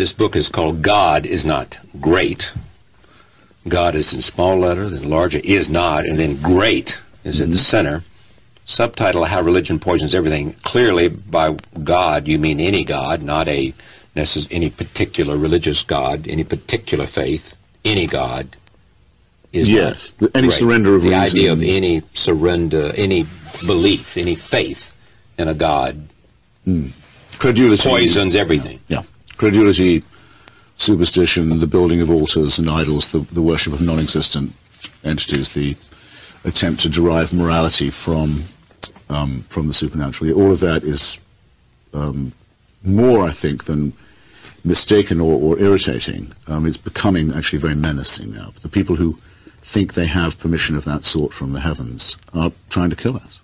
this book is called God is Not Great. God is in small letters, and larger is not, and then great is at the center. Subtitle, How Religion Poisons Everything. Clearly, by God, you mean any God, not any particular religious God, any particular faith. Any God is yes, not any great. surrender of the reason. idea of any surrender, any belief, any faith in a God Credulity poisons everything. Yeah, credulity, superstition, the building of altars and idols, the worship of non-existent entities, the attempt to derive morality from the supernatural. All of that is more, I think, than mistaken or irritating. It's becoming actually very menacing now. The people who think they have permission of that sort from the heavens are trying to kill us.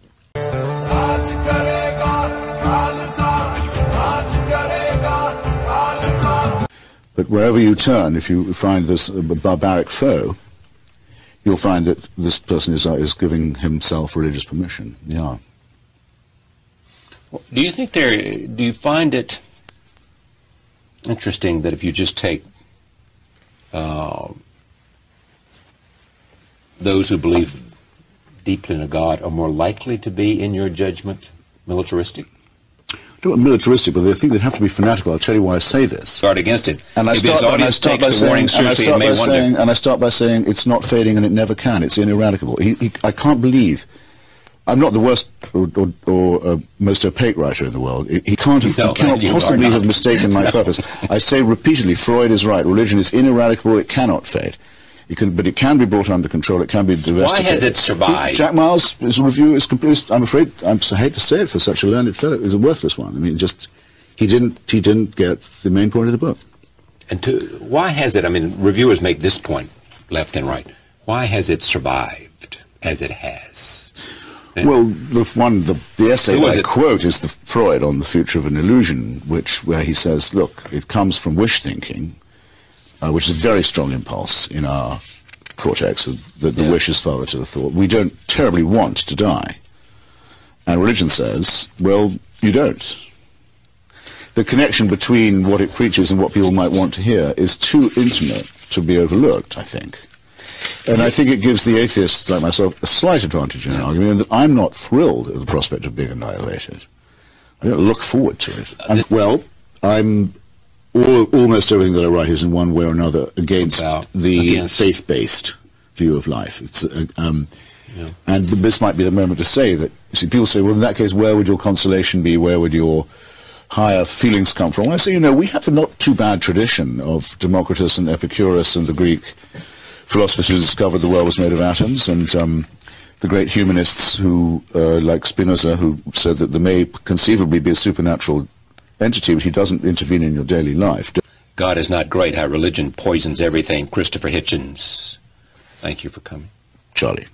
But wherever you turn, if you find this barbaric foe, you'll find that this person is giving himself religious permission. Yeah. Do you think do you find it interesting that if you just take those who believe deeply in a God are more likely to be, in your judgment, militaristic? I don't want militaristic, but they think they have to be fanatical. I'll tell you why I say this. Guard against it. And I start by saying it's not fading and it never can. It's ineradicable. I can't believe. I'm not the worst or most opaque writer in the world. He cannot possibly have mistaken my purpose. I say repeatedly, Freud is right. Religion is ineradicable. It cannot fade. But it can be brought under control. It can be domesticated. Why has it survived? Jack Miles' review is complete. I'm afraid, I hate to say it for such a learned fellow, is a worthless one. I mean, he didn't get the main point of the book. And why has it? I mean, reviewers make this point, left and right. Why has it survived as it has? Well, the essay I quote is the Freud on the Future of an Illusion, where he says, look, it comes from wish thinking, which is a very strong impulse in our cortex, that the wish is father to the thought. We don't terribly want to die. And religion says, well, you don't. The connection between what it preaches and what people might want to hear is too intimate to be overlooked, I think. And I think it gives the atheists like myself a slight advantage in an argument that I'm not thrilled at the prospect of being annihilated. I don't look forward to it. I'm almost everything that I write is in one way or another against the faith-based view of life. And this might be the moment to say that, you see, people say, well, in that case, where would your consolation be? Where would your higher feelings come from? Well, I say, we have a not too bad tradition of Democritus and Epicurus and the Greek philosophers who discovered the world was made of atoms, and the great humanists who, like Spinoza, who said that there may conceivably be a supernatural entity, but he doesn't intervene in your daily life. God is Not Great, How Religion Poisons Everything. Christopher Hitchens, thank you for coming. Charlie.